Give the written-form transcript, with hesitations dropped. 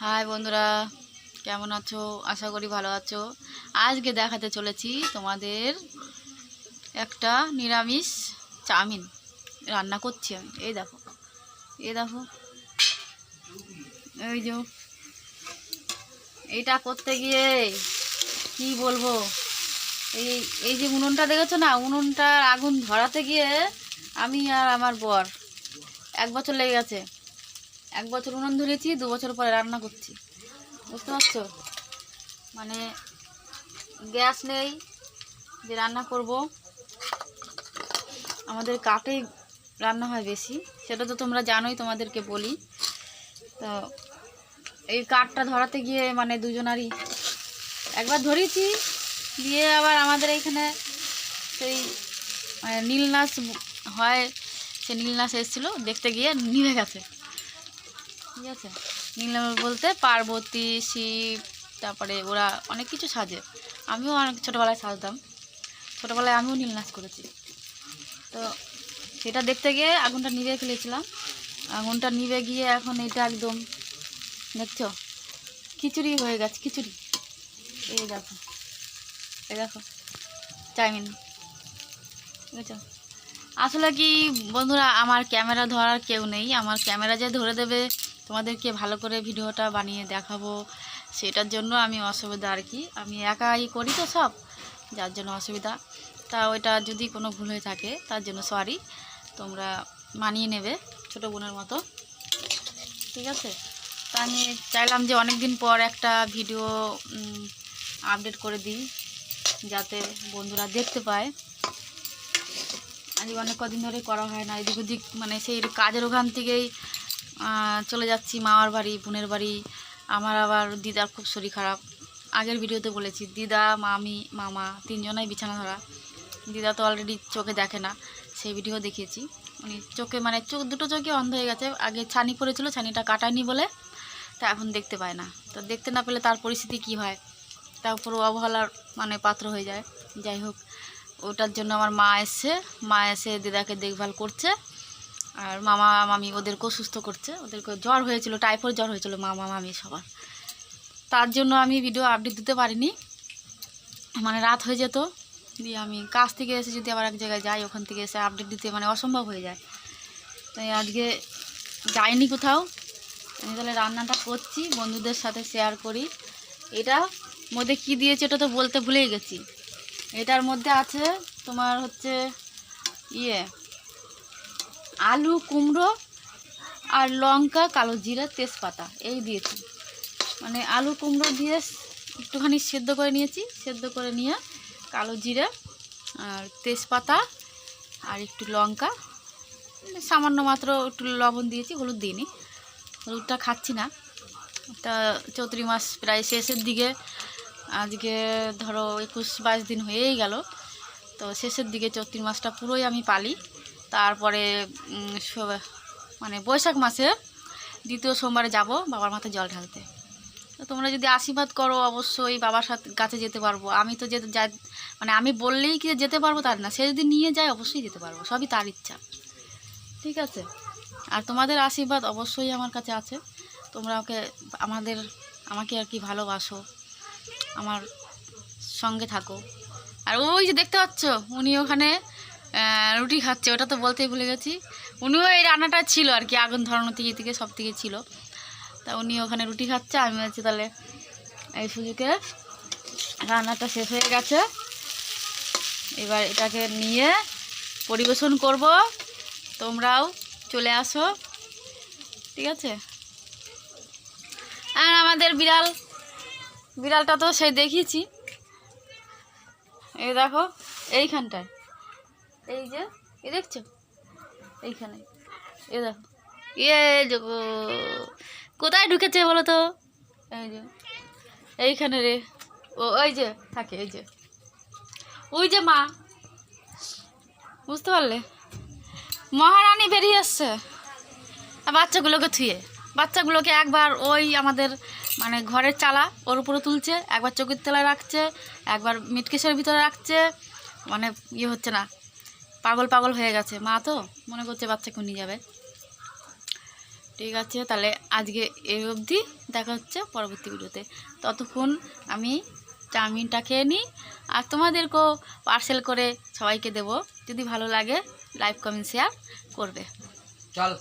High বন্ধুরা, কেমন আছো? আশা করি ভালো আছো। আজকে দেখাতে চলেছি তোমাদের একটা নিরামিষ চাউমিন রান্না করছি আমি। এই দেখো, এই দেখো, এই যে এইটা করতে গিয়ে কি বলবো, এই এই যে উনুনটা দেখেছো না, উনুনটার আগুন ধরাতে গিয়ে আমি আর আমার বর 1 বছর লেগে গেছে। 1 বছর উনুন ধরেছি, 2 বছর পরে রান্না করছি। বুঝতে পারছো? মানে গ্যাস নেই যে রান্না করব, আমাদের কাঠেই রান্না হয় বেশি, সেটা তো তোমরা জানোই, তোমাদেরকে বলি। তো এই কাঠটা ধরাতে গিয়ে মানে দুজনারই একবার ধরেছি, দিয়ে আবার আমাদের এইখানে সেই নীল নাচ হয়, সে নীল নাচ এসেছিলো, দেখতে গিয়ে নিভে গেছে। ঠিক আছে, নীল বলতে পার্বতী, শিব, তারপরে ওরা অনেক কিছু সাজে। আমিও অনেক ছোটোবেলায় সাজতাম, ছোটোবেলায় আমিও নীল নাচ করেছি। তো সেটা দেখতে গিয়ে আগুনটা নিভে ফেলেছিলাম। আগুনটা নিভে গিয়ে এখন এটা একদম দেখছো খিচুড়ি হয়ে গেছে, খিচুড়ি। এই দেখো, এই দেখো চাউমিন, বুঝেছো? আসলে কি বন্ধুরা, আমার ক্যামেরা ধরার কেউ নেই। আমার ক্যামেরা যে ধরে দেবে, তোমাদেরকে ভালো করে ভিডিওটা বানিয়ে দেখাবো, সেটার জন্য আমি অসুবিধা আর কি। আমি একাই করি তো সব, যার জন্য অসুবিধা। তা ওইটা যদি কোনো ভুল হয়ে থাকে তার জন্য সরি, তোমরা মানিয়ে নেবে ছোটো বোনের মতো। ঠিক আছে, তা আমি চাইলাম যে অনেক দিন পর একটা ভিডিও আপডেট করে দিই, যাতে বন্ধুরা দেখতে পায়। আজ অনেক কদিন ধরে করা হয় না, এদিক ওদিক মানে সেই কাজের ওখান থেকেই চলে যাচ্ছি মামার বাড়ি, বোনের বাড়ি। আমার আবার দিদার খুব শরীর খারাপ, আগের ভিডিওতে বলেছি। দিদা, মামি, মামা তিনজনাই বিছানা ধরা। দিদা তো অলরেডি চোখে দেখে না, সেই ভিডিও দেখিয়েছি। উনি চোখে মানে দুটো চোখে অন্ধ হয়ে গেছে। আগে ছানি করেছিল, ছানিটা কাটায়নি বলে তা এখন দেখতে পায় না। তো দেখতে না পেলে তার পরিস্থিতি কি হয়, তার উপর অবহেলার মানে পাত্র হয়ে যায়। যাই হোক, ওটার জন্য আমার মা এসে দিদাকে দেখভাল করছে, আর মামা মামি ওদেরকেও সুস্থ করছে। ওদেরকে জ্বর হয়েছিল, টাইফয়েড জ্বর হয়েছিল মামা মামি সবার। তার জন্য আমি ভিডিও আপডেট দিতে পারিনি, মানে রাত হয়ে যেত। দিয়ে আমি কাজ থেকে এসে যদি আবার এক জায়গায় যাই, ওখান থেকে এসে আপডেট দিতে মানে অসম্ভব হয়ে যায়। তাই আজকে যাইনি কোথাও, আমি তাহলে রান্নাটা করছি, বন্ধুদের সাথে শেয়ার করি। এটা মধ্যে কি দিয়েছে এটা তো বলতে ভুলেই গেছি। এটার মধ্যে আছে তোমার হচ্ছে আলু, কুমড়ো আর লঙ্কা, কালো জিরা, তেজপাতা এই দিয়েছি। মানে আলু কুমড়ো দিয়ে একটুখানি সেদ্ধ করে নিয়েছি, সেদ্ধ করে নিয়ে কালো জিরা আর তেজপাতা আর একটু লঙ্কা, সামান্য মাত্র একটু লবণ দিয়েছি, হলুদ দিইনি, হলুদটা খাচ্ছি না। তা চৈত্র মাস প্রায় শেষের দিকে, আজকে ধরো 21-22 দিন হয়েই গেল। তো শেষের দিকে চৈত্র মাসটা পুরোই আমি পালি। তারপরে মানে বৈশাখ মাসে 2য় সোমবারে যাব বাবার মাথায় জল ঢালতে। তো তোমরা যদি আশীর্বাদ করো অবশ্যই বাবার সাথে কাছে যেতে পারবো। আমি তো মানে আমি বললেই কি যেতে পারবো তার না, সে যদি নিয়ে যায় অবশ্যই যেতে পারবো, সবই তার ইচ্ছা। ঠিক আছে, আর তোমাদের আশীর্বাদ অবশ্যই আমার কাছে আছে। তোমরা আমাকে আর কি ভালোবাসো, আমার সঙ্গে থাকো। আর ওই যে দেখতে পাচ্ছ, উনি ওখানে রুটি খাচ্ছে, ওটা তো বলতেই ভুলে গেছি। উনিও এই রান্নাটা ছিল আর কি, আগুন ধরানো থেকে সব থেকে ছিল। তা উনি ওখানে রুটি খাচ্ছে, আমি হচ্ছে তাহলে এই সুযোগে রান্নাটা শেষ হয়ে গেছে, এবার এটাকে নিয়ে পরিবেশন করব। তোমরাও চলে আসো, ঠিক আছে? আর আমাদের বিড়ালটা তো সেই দেখিয়েছি, এই দেখো এইখানটায়, এই যে এই দেখছো এইখানে, এই দেখো যে কোথায় ঢুকেছে বলো তো, এই যে এইখানে রে, ওই যে থাকে, এই যে ওই যে মা, বুঝতে পারলে? মহারানী বেরিয়ে আসছে বাচ্চাগুলোকে থুয়ে। বাচ্চাগুলোকে একবার ওই আমাদের মানে ঘরের চালা ওর উপরে তুলছে, একবার চোখের তলায় রাখছে, একবার মিটকেশের ভিতরে রাখছে, মানে হচ্ছে না, পাগল পাগল হয়ে গেছে। মা তো মনে করছে বাচ্চাকে নিয়ে যাবে। ঠিক আছে, তাহলে আজকে এই অবধি, দেখা হচ্ছে পরবর্তী ভিডিওতে। ততক্ষণ আমি চাউমিনটা খেয়ে নিই, আর তোমাদেরকেও পার্সেল করে সবাইকে দেবো। যদি ভালো লাগে লাইক কমেন্ট শেয়ার করবে। চল।